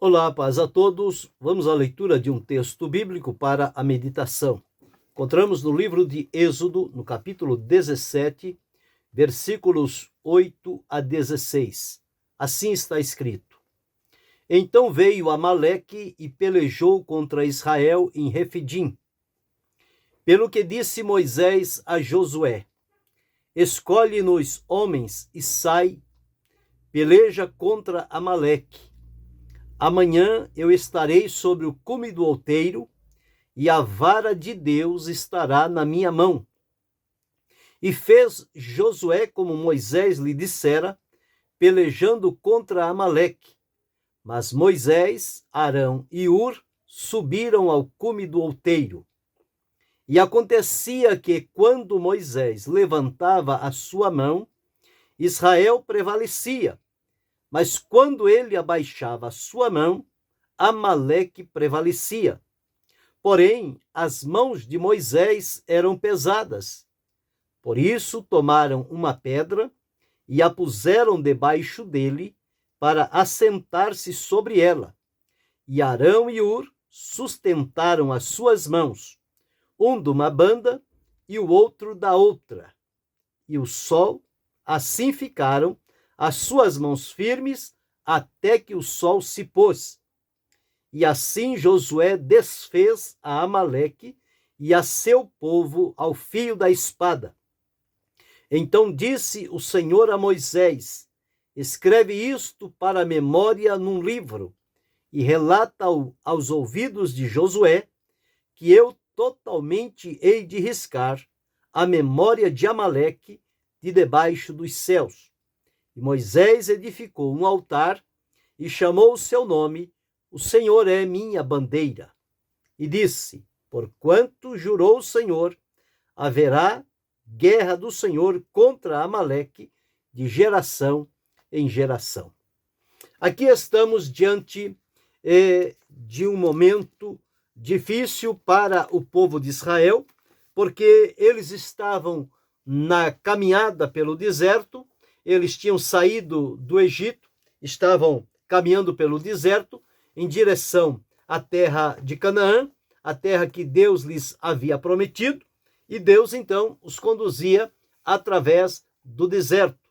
Olá, paz a todos. Vamos à leitura de um texto bíblico para a meditação. Encontramos no livro de Êxodo, no capítulo 17, versículos 8 a 16. Assim está escrito: Então veio Amaleque e pelejou contra Israel em Refidim. Pelo que disse Moisés a Josué: Escolhe-nos homens e sai, peleja contra Amaleque. Amanhã eu estarei sobre o cume do outeiro, e a vara de Deus estará na minha mão. E fez Josué como Moisés lhe dissera, pelejando contra Amaleque. Mas Moisés, Arão e Ur subiram ao cume do outeiro. E acontecia que, quando Moisés levantava a sua mão, Israel prevalecia. Mas quando ele abaixava a sua mão, Amaleque prevalecia. Porém, as mãos de Moisés eram pesadas. Por isso tomaram uma pedra e a puseram debaixo dele para assentar-se sobre ela. E Arão e Ur sustentaram as suas mãos, um de uma banda e o outro da outra. E o sol, assim ficaram, as suas mãos firmes, até que o sol se pôs. E assim Josué desfez a Amaleque e a seu povo ao fio da espada. Então disse o Senhor a Moisés: Escreve isto para a memória num livro, e relata aos ouvidos de Josué, que eu totalmente hei de riscar a memória de Amaleque de debaixo dos céus. E Moisés edificou um altar e chamou o seu nome: O Senhor é minha bandeira. E disse: Porquanto jurou o Senhor, haverá guerra do Senhor contra Amaleque de geração em geração. Aqui estamos diante de um momento difícil para o povo de Israel, porque eles estavam na caminhada pelo deserto. Eles tinham saído do Egito, estavam caminhando pelo deserto em direção à terra de Canaã, a terra que Deus lhes havia prometido, e Deus então os conduzia através do deserto.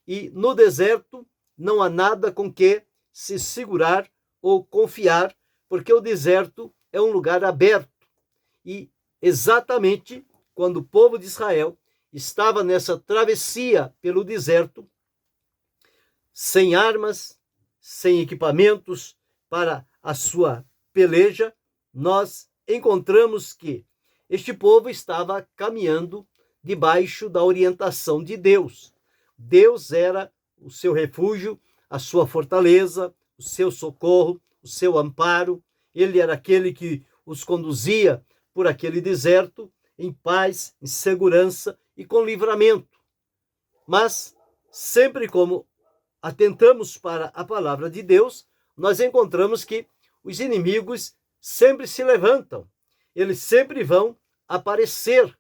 E no deserto não há nada com que se segurar ou confiar, porque o deserto é um lugar aberto. E exatamente quando o povo de Israel estava nessa travessia pelo deserto, sem armas, sem equipamentos para a sua peleja, nós encontramos que este povo estava caminhando debaixo da orientação de Deus. Deus era o seu refúgio, a sua fortaleza, o seu socorro, o seu amparo. Ele era aquele que os conduzia por aquele deserto em paz, em segurança e com livramento. Mas, sempre como atentamos para a palavra de Deus, nós encontramos que os inimigos sempre se levantam, eles sempre vão aparecer.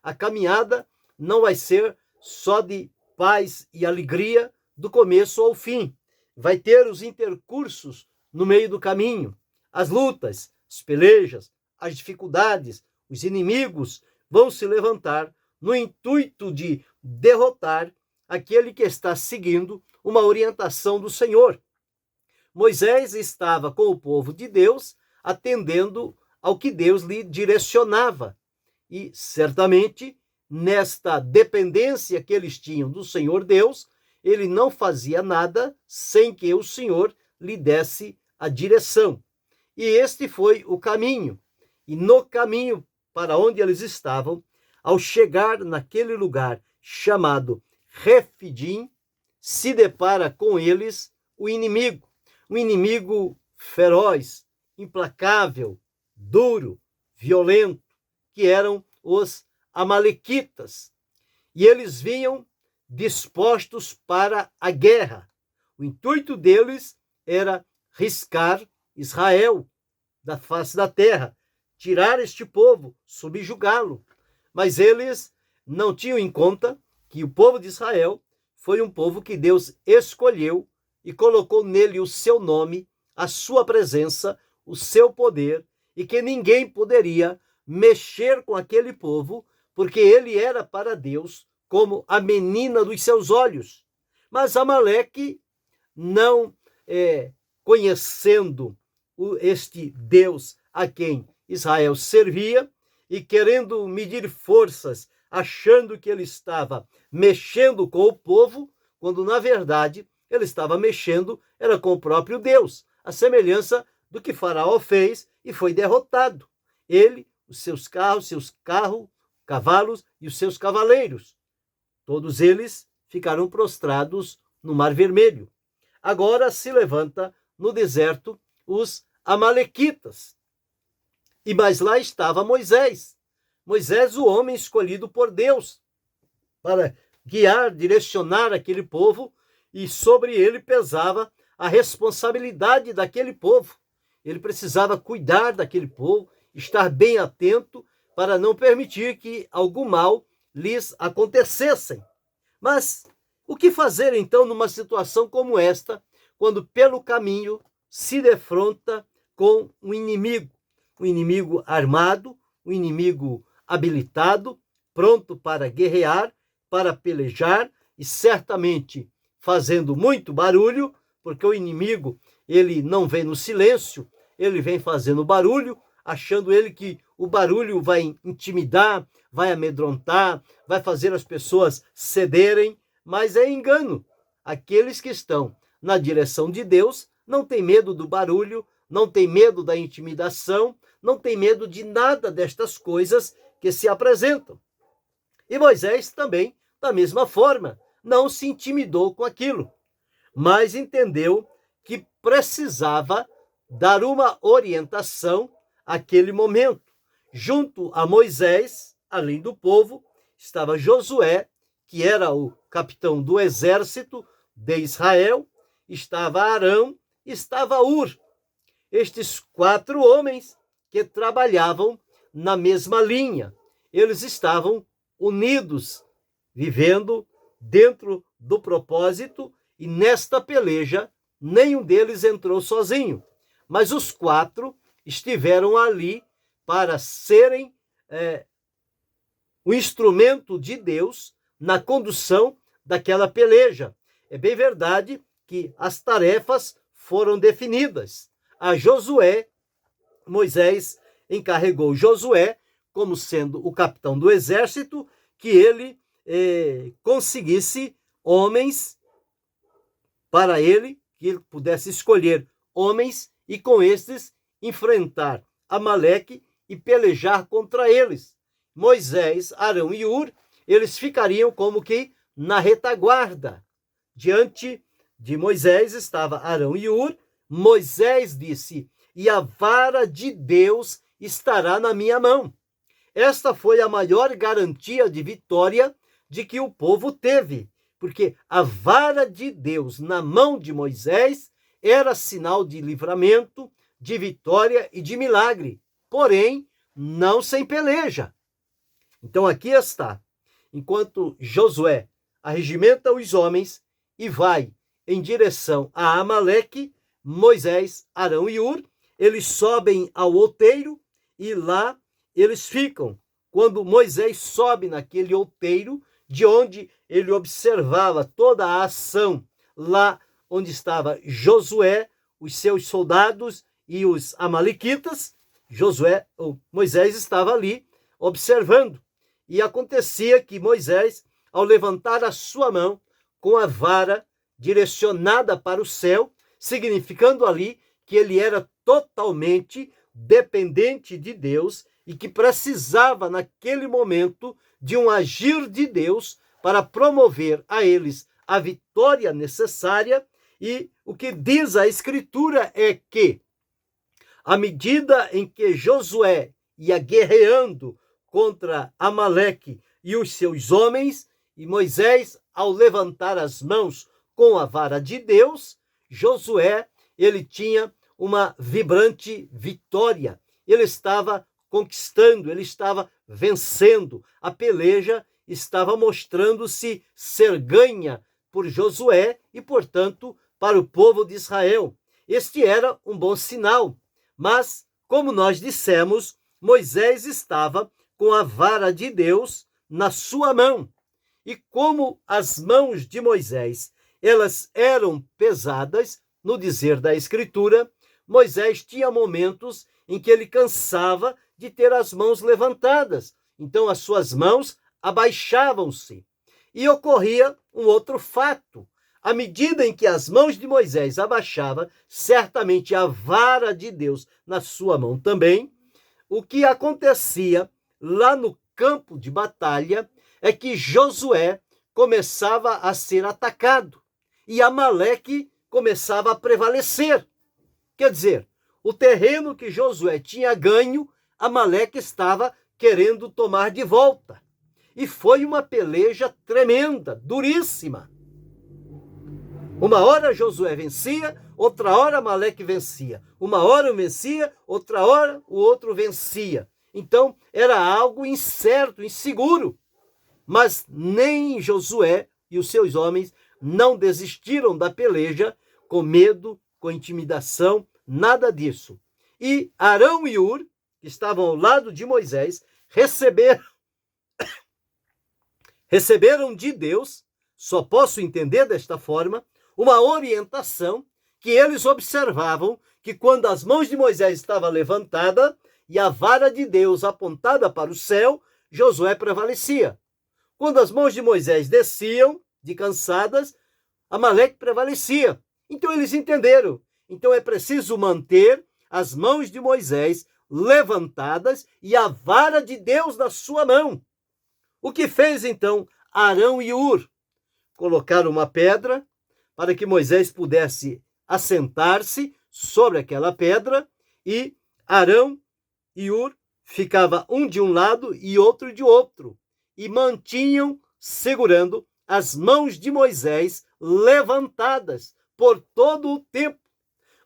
A caminhada não vai ser só de paz e alegria do começo ao fim. Vai ter os intercursos no meio do caminho, as lutas, as pelejas, as dificuldades. Os inimigos vão se levantar no intuito de derrotar aquele que está seguindo uma orientação do Senhor. Moisés estava com o povo de Deus, atendendo ao que Deus lhe direcionava. E, certamente, nesta dependência que eles tinham do Senhor Deus, ele não fazia nada sem que o Senhor lhe desse a direção. E este foi o caminho. E no caminho para onde eles estavam, ao chegar naquele lugar chamado Refidim, se depara com eles o inimigo. Um inimigo feroz, implacável, duro, violento, que eram os amalequitas. E eles vinham dispostos para a guerra. O intuito deles era riscar Israel da face da terra, tirar este povo, subjugá-lo. Mas eles não tinham em conta que o povo de Israel foi um povo que Deus escolheu e colocou nele o seu nome, a sua presença, o seu poder, e que ninguém poderia mexer com aquele povo, porque ele era para Deus como a menina dos seus olhos. Mas Amaleque, não conhecendo este Deus a quem Israel servia e querendo medir forças, achando que ele estava mexendo com o povo, quando na verdade ele estava mexendo era com o próprio Deus, a semelhança do que Faraó fez e foi derrotado. Ele, os seus cavalos e os seus cavaleiros, todos eles ficaram prostrados no Mar Vermelho. Agora se levanta no deserto os amalequitas. E mais lá estava Moisés. Moisés, o homem escolhido por Deus para guiar, direcionar aquele povo, e sobre ele pesava a responsabilidade daquele povo. Ele precisava cuidar daquele povo, estar bem atento para não permitir que algum mal lhes acontecesse. Mas o que fazer então numa situação como esta, quando pelo caminho se defronta com um inimigo armado, um inimigo habilitado, pronto para guerrear, para pelejar e certamente fazendo muito barulho, porque o inimigo, ele não vem no silêncio, ele vem fazendo barulho, achando ele que o barulho vai intimidar, vai amedrontar, vai fazer as pessoas cederem, mas é engano. Aqueles que estão na direção de Deus não têm medo do barulho, não têm medo da intimidação, não têm medo de nada destas coisas que se apresentam. E Moisés também, da mesma forma, não se intimidou com aquilo, mas entendeu que precisava dar uma orientação àquele momento. Junto a Moisés, além do povo, estava Josué, que era o capitão do exército de Israel, estava Arão, estava Ur. Estes 4 homens que trabalhavam na mesma linha. Eles estavam unidos, vivendo dentro do propósito, e nesta peleja nenhum deles entrou sozinho, mas os 4 estiveram ali para serem o instrumento de Deus na condução daquela peleja. É bem verdade que as tarefas foram definidas. A Josué, Moisés encarregou Josué, como sendo o capitão do exército, que ele conseguisse homens para ele, que ele pudesse escolher homens e com estes enfrentar Amaleque e pelejar contra eles. Moisés, Arão e Ur, eles ficariam como que na retaguarda. Diante de Moisés estava Arão e Ur. Moisés disse: "E a vara de Deus estará na minha mão." Esta foi a maior garantia de vitória de que o povo teve, porque a vara de Deus na mão de Moisés era sinal de livramento, de vitória e de milagre, porém, não sem peleja. Então aqui está, enquanto Josué arregimenta os homens e vai em direção a Amaleque, Moisés, Arão e Ur, eles sobem ao outeiro e lá eles ficam. Quando Moisés sobe naquele outeiro, de onde ele observava toda a ação, lá onde estava Josué, os seus soldados e os amalequitas, Moisés estava ali observando. E acontecia que Moisés, ao levantar a sua mão com a vara direcionada para o céu, significando ali que ele era totalmente dependente de Deus e que precisava, naquele momento, de um agir de Deus para promover a eles a vitória necessária. E o que diz a Escritura é que, à medida em que Josué ia guerreando contra Amaleque e os seus homens, e Moisés, ao levantar as mãos com a vara de Deus, Josué, ele tinha uma vibrante vitória. Ele estava conquistando, ele estava vencendo. A peleja estava mostrando-se ser ganha por Josué e, portanto, para o povo de Israel. Este era um bom sinal, mas, como nós dissemos, Moisés estava com a vara de Deus na sua mão. E como as mãos de Moisés, elas eram pesadas, no dizer da Escritura, Moisés tinha momentos em que ele cansava de ter as mãos levantadas. Então as suas mãos abaixavam-se. E ocorria um outro fato. À medida em que as mãos de Moisés abaixavam, certamente a vara de Deus na sua mão também, o que acontecia lá no campo de batalha é que Josué começava a ser atacado e Amaleque começava a prevalecer. Quer dizer, o terreno que Josué tinha ganho, Amaleque estava querendo tomar de volta. E foi uma peleja tremenda, duríssima. Uma hora Josué vencia, outra hora Amaleque vencia. Uma hora um vencia, outra hora o outro vencia. Então era algo incerto, inseguro. Mas nem Josué e os seus homens não desistiram da peleja com medo, com intimidação, nada disso. E Arão e Hur, que estavam ao lado de Moisés, receberam de Deus, só posso entender desta forma, uma orientação que eles observavam que quando as mãos de Moisés estavam levantadas e a vara de Deus apontada para o céu, Josué prevalecia. Quando as mãos de Moisés desciam, de cansadas, Amaleque prevalecia. Então eles entenderam. Então é preciso manter as mãos de Moisés levantadas e a vara de Deus na sua mão. O que fez então Arão e Hur? Colocaram uma pedra para que Moisés pudesse assentar-se sobre aquela pedra e Arão e Hur ficava um de um lado e outro de outro e mantinham segurando as mãos de Moisés levantadas por todo o tempo.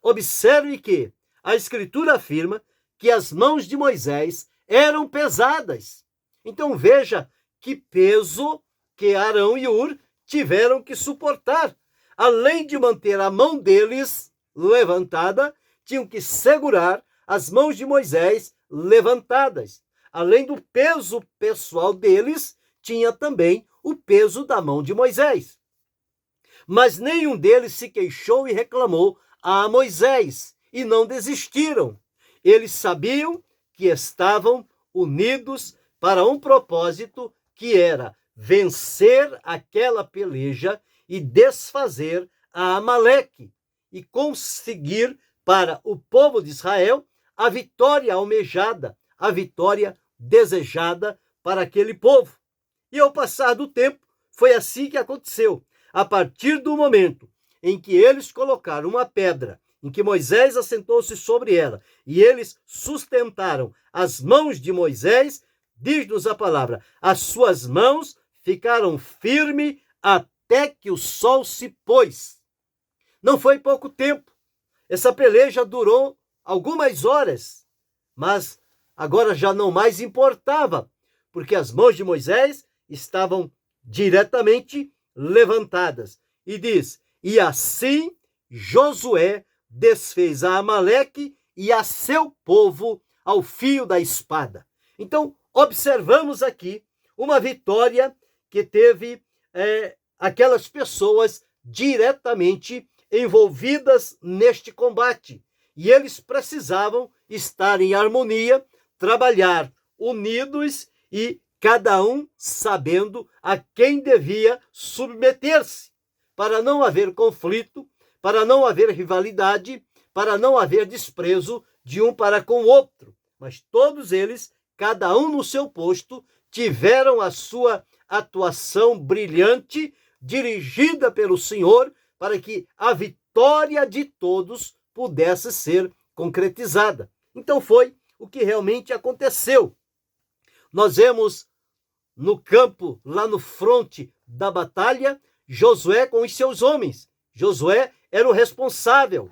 Observe que a Escritura afirma que as mãos de Moisés eram pesadas. Então veja que peso que Arão e Hur tiveram que suportar. Além de manter a mão deles levantada, tinham que segurar as mãos de Moisés levantadas. Além do peso pessoal deles, tinha também o peso da mão de Moisés. Mas nenhum deles se queixou e reclamou a Moisés, e não desistiram. Eles sabiam que estavam unidos para um propósito que era vencer aquela peleja e desfazer a Amaleque e conseguir para o povo de Israel a vitória almejada, a vitória desejada para aquele povo. E ao passar do tempo, foi assim que aconteceu. A partir do momento em que eles colocaram uma pedra, em que Moisés assentou-se sobre ela, e eles sustentaram as mãos de Moisés, diz-nos a palavra, as suas mãos ficaram firmes até que o sol se pôs. Não foi pouco tempo. Essa peleja durou algumas horas, mas agora já não mais importava, porque as mãos de Moisés estavam diretamente levantadas. E diz, e assim Josué desfez a Amaleque e a seu povo ao fio da espada. Então, observamos aqui uma vitória que teve aquelas pessoas diretamente envolvidas neste combate. E eles precisavam estar em harmonia, trabalhar unidos e cada um sabendo a quem devia submeter-se, para não haver conflito, para não haver rivalidade, para não haver desprezo de um para com o outro. Mas todos eles, cada um no seu posto, tiveram a sua atuação brilhante, dirigida pelo Senhor, para que a vitória de todos pudesse ser concretizada. Então foi o que realmente aconteceu. Nós vemos no campo, lá no fronte da batalha, Josué com os seus homens. Josué era o responsável.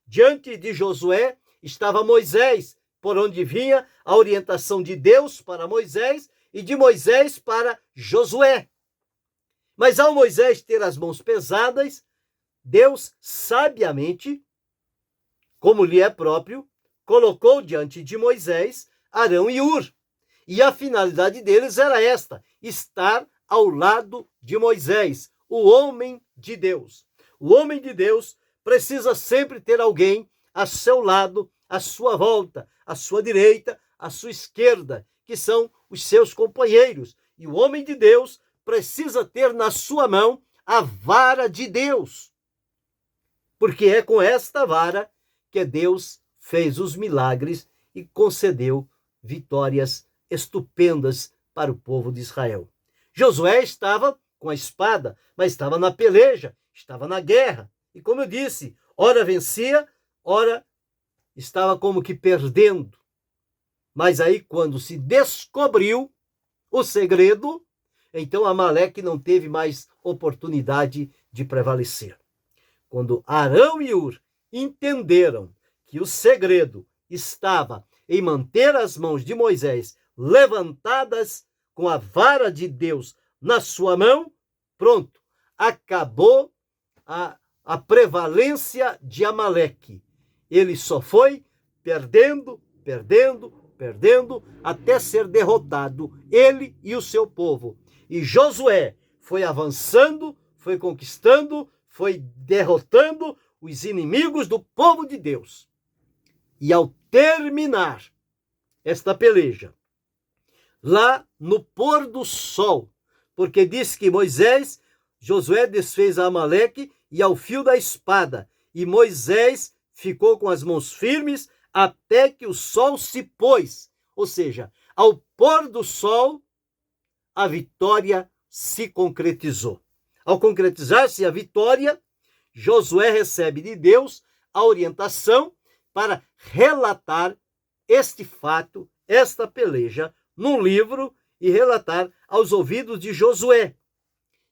Diante de Josué estava Moisés, por onde vinha a orientação de Deus para Moisés e de Moisés para Josué. Mas ao Moisés ter as mãos pesadas, Deus sabiamente como lhe é próprio, colocou diante de Moisés Arão e Hur. E a finalidade deles era esta: estar ao lado de Moisés, o homem de Deus. O homem de Deus precisa sempre ter alguém a seu lado, à sua volta, à sua direita, à sua esquerda, que são os seus companheiros. E o homem de Deus precisa ter na sua mão a vara de Deus, porque é com esta vara que Deus fez os milagres e concedeu vitórias estupendas para o povo de Israel. Josué estava com a espada, mas estava na peleja, estava na guerra. E como eu disse, ora vencia, ora estava como que perdendo. Mas aí, quando se descobriu o segredo, então Amaleque não teve mais oportunidade de prevalecer. Quando Arão e Hur entenderam que o segredo estava em manter as mãos de Moisés levantadas com a vara de Deus na sua mão, pronto, acabou a prevalência de Amaleque. Ele só foi perdendo, até ser derrotado, ele e o seu povo. E Josué foi avançando, foi conquistando, foi derrotando os inimigos do povo de Deus. E ao terminar esta peleja, lá no pôr do sol, porque diz que Josué desfez a Amaleque e ao fio da espada, e Moisés ficou com as mãos firmes até que o sol se pôs. Ou seja, ao pôr do sol, a vitória se concretizou. Ao concretizar-se a vitória, Josué recebe de Deus a orientação para relatar este fato, esta peleja, num livro e relatar aos ouvidos de Josué.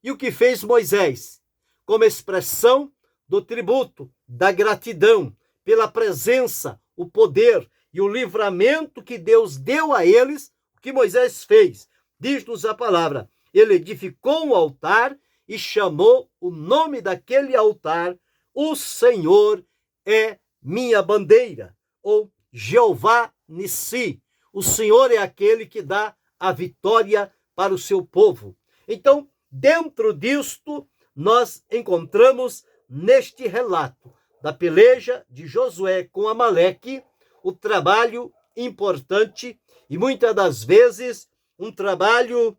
E o que fez Moisés? Como expressão do tributo, da gratidão pela presença, o poder e o livramento que Deus deu a eles, o que Moisés fez? Diz-nos a palavra: ele edificou um altar e chamou o nome daquele altar: o Senhor é minha bandeira, ou Jeová Nissi. O Senhor é aquele que dá a vitória para o seu povo. Então, dentro disto, nós encontramos neste relato da peleja de Josué com Amaleque o trabalho importante e muitas das vezes um trabalho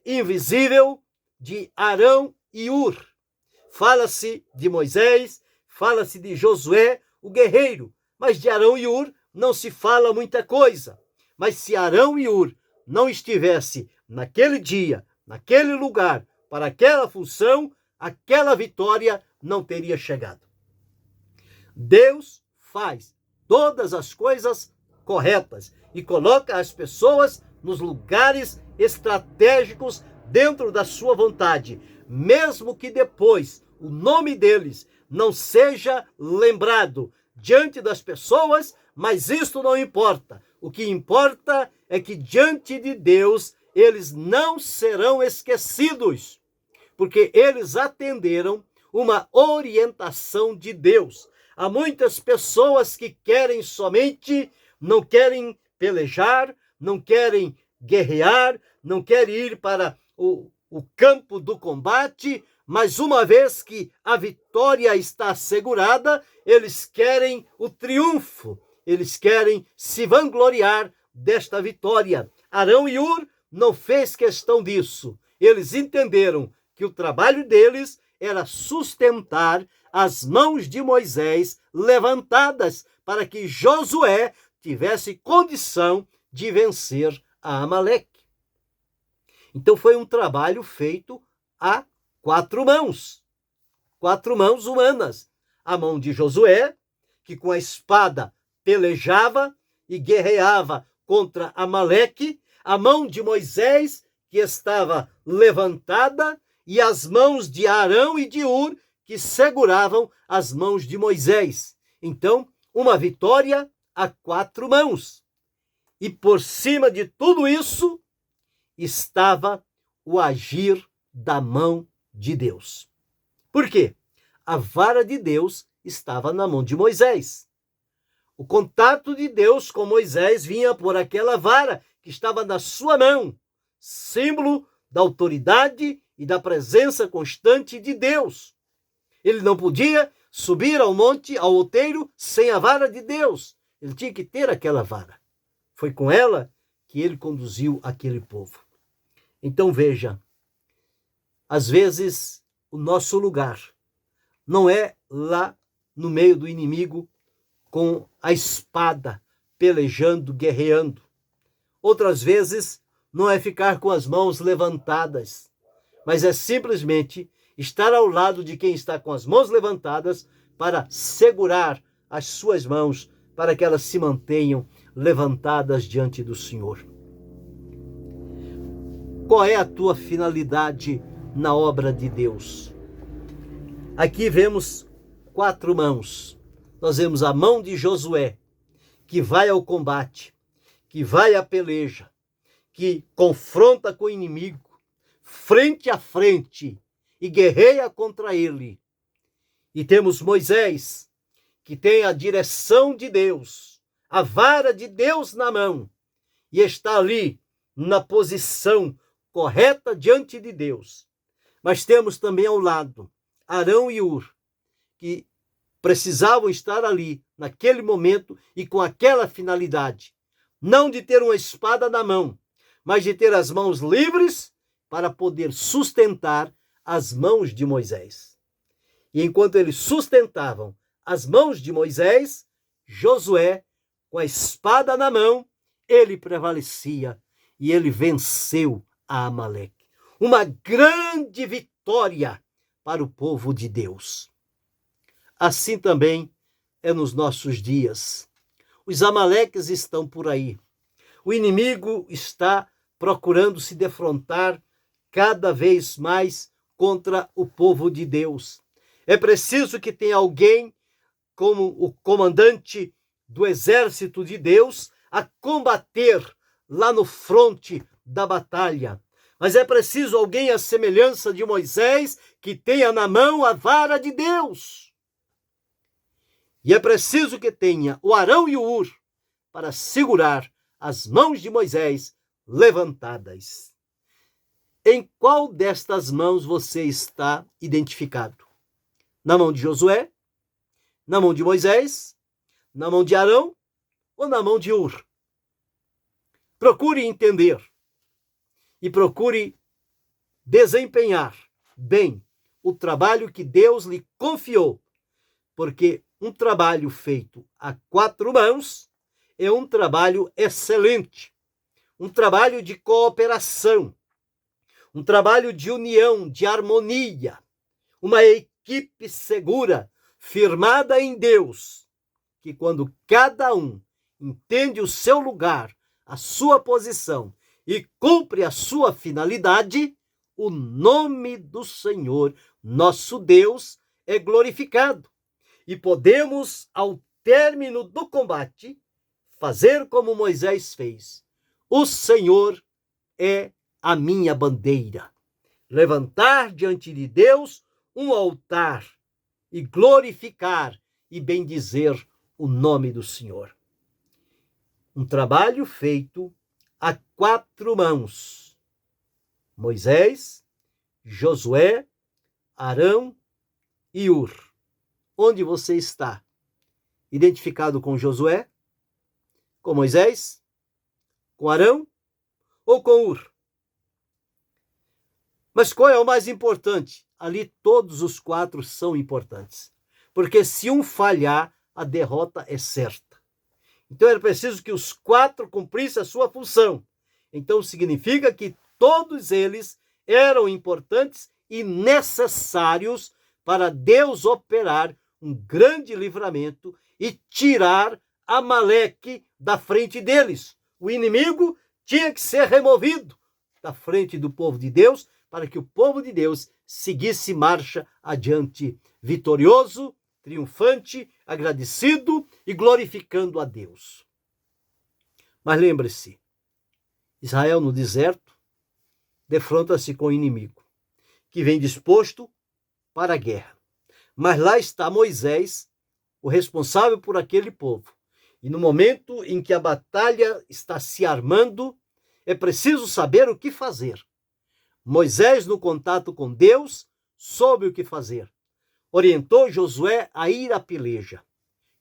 invisível de Arão e Hur. Fala-se de Moisés, fala-se de Josué, o guerreiro, mas de Arão e Hur não se fala muita coisa. Mas se Arão e Hur não estivesse naquele dia, naquele lugar, para aquela função, aquela vitória não teria chegado. Deus faz todas as coisas corretas e coloca as pessoas nos lugares estratégicos dentro da sua vontade, mesmo que depois o nome deles não seja lembrado diante das pessoas, mas isto não importa. O que importa é que diante de Deus eles não serão esquecidos, porque eles atenderam uma orientação de Deus. Há muitas pessoas que querem somente, não querem pelejar, não querem guerrear, não querem ir para o campo do combate, mas uma vez que a vitória está assegurada, eles querem o triunfo, eles querem se vangloriar desta vitória. Arão e Hur não fez questão disso. Eles entenderam que o trabalho deles era sustentar as mãos de Moisés levantadas para que Josué tivesse condição de vencer a Amaleque. Então foi um trabalho feito a quatro mãos humanas. A mão de Josué, que com a espada pelejava e guerreava contra Amaleque, a mão de Moisés, que estava levantada, e as mãos de Arão e de Hur, que seguravam as mãos de Moisés. Então, uma vitória a quatro mãos. E por cima de tudo isso, estava o agir da mão de Deus. Por quê? A vara de Deus estava na mão de Moisés. O contato de Deus com Moisés vinha por aquela vara que estava na sua mão, símbolo da autoridade e da presença constante de Deus. Ele não podia subir ao monte, ao outeiro, sem a vara de Deus. Ele tinha que ter aquela vara. Foi com ela que ele conduziu aquele povo. Então veja, às vezes o nosso lugar não é lá no meio do inimigo com a espada, pelejando, guerreando. Outras vezes não é ficar com as mãos levantadas, mas é simplesmente estar ao lado de quem está com as mãos levantadas para segurar as suas mãos, para que elas se mantenham levantadas diante do Senhor. Qual é a tua finalidade na obra de Deus? Aqui vemos 4 mãos. Nós vemos a mão de Josué, que vai ao combate, que vai à peleja, que confronta com o inimigo, frente a frente, e guerreia contra ele. E temos Moisés, que tem a direção de Deus, a vara de Deus na mão, e está ali na posição correta diante de Deus. Mas temos também ao lado Arão e Hur, que precisavam estar ali, naquele momento e com aquela finalidade. Não de ter uma espada na mão, mas de ter as mãos livres para poder sustentar as mãos de Moisés. E enquanto eles sustentavam as mãos de Moisés, Josué, com a espada na mão, ele prevalecia e ele venceu a Amaleque. Uma grande vitória para o povo de Deus. Assim também é nos nossos dias. Os amaleques estão por aí. O inimigo está procurando se defrontar cada vez mais contra o povo de Deus. É preciso que tenha alguém como o comandante do exército de Deus a combater lá no fronte da batalha. Mas é preciso alguém à semelhança de Moisés que tenha na mão a vara de Deus. E é preciso que tenha o Arão e o Hur para segurar as mãos de Moisés levantadas. Em qual destas mãos você está identificado? Na mão de Josué? Na mão de Moisés? Na mão de Arão? Ou na mão de Hur? Procure entender e procure desempenhar bem o trabalho que Deus lhe confiou, porque um trabalho feito a 4 mãos é um trabalho excelente, um trabalho de cooperação, um trabalho de união, de harmonia, uma equipe segura, firmada em Deus, que quando cada um entende o seu lugar, a sua posição e cumpre a sua finalidade, o nome do Senhor, nosso Deus, é glorificado. E podemos, ao término do combate, fazer como Moisés fez. O Senhor é a minha bandeira. Levantar diante de Deus um altar e glorificar e bendizer o nome do Senhor. Um trabalho feito a 4 mãos. Moisés, Josué, Arão e Hur. Onde você está? Identificado com Josué? Com Moisés? Com Arão? Ou com Hur? Mas qual é o mais importante? Ali todos os 4 são importantes. Porque se um falhar, a derrota é certa. Então era preciso que os 4 cumprissem a sua função. Então significa que todos eles eram importantes e necessários para Deus operar um grande livramento e tirar Amaleque da frente deles. O inimigo tinha que ser removido da frente do povo de Deus para que o povo de Deus seguisse marcha adiante, vitorioso, triunfante, agradecido e glorificando a Deus. Mas lembre-se, Israel no deserto defronta-se com o inimigo, que vem disposto para a guerra. Mas lá está Moisés, o responsável por aquele povo. E no momento em que a batalha está se armando, é preciso saber o que fazer. Moisés, no contato com Deus, soube o que fazer. Orientou Josué a ir à peleja.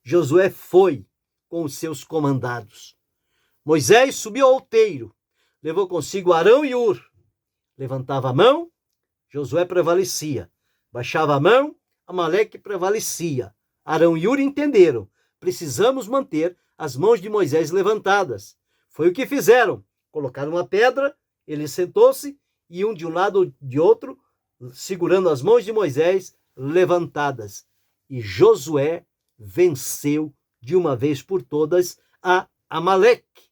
Josué foi com os seus comandados. Moisés subiu ao outeiro, levou consigo Arão e Hur. Levantava a mão, Josué prevalecia. Baixava a mão, Amaleque prevalecia. Arão e Hur entenderam. Precisamos manter as mãos de Moisés levantadas. Foi o que fizeram. Colocaram uma pedra, ele sentou-se e um de um lado ou de outro, segurando as mãos de Moisés levantadas. E Josué venceu de uma vez por todas a Amaleque.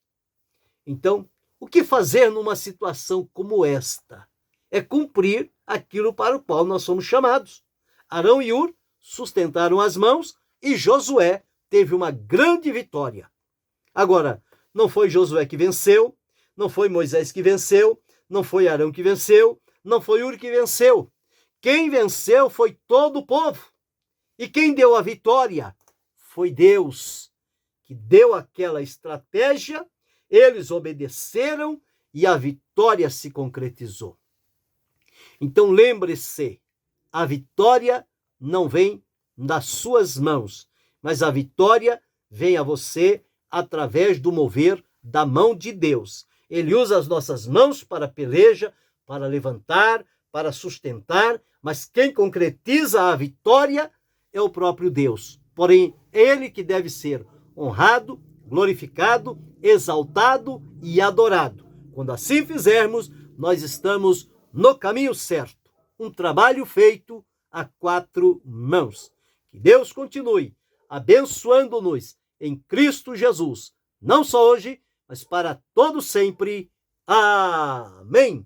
Então, o que fazer numa situação como esta? É cumprir aquilo para o qual nós somos chamados. Arão e Hur sustentaram as mãos e Josué teve uma grande vitória. Agora, não foi Josué que venceu, não foi Moisés que venceu, não foi Arão que venceu, não foi Hur que venceu. Quem venceu foi todo o povo. E quem deu a vitória foi Deus, que deu aquela estratégia, eles obedeceram e a vitória se concretizou. Então lembre-se, a vitória não vem das suas mãos, mas a vitória vem a você através do mover da mão de Deus. Ele usa as nossas mãos para a peleja, para levantar, para sustentar, mas quem concretiza a vitória é o próprio Deus. Porém, ele que deve ser honrado, glorificado, exaltado e adorado. Quando assim fizermos, nós estamos no caminho certo. Um trabalho feito a 4 mãos. Que Deus continue abençoando-nos em Cristo Jesus, não só hoje, mas para todo sempre. Amém.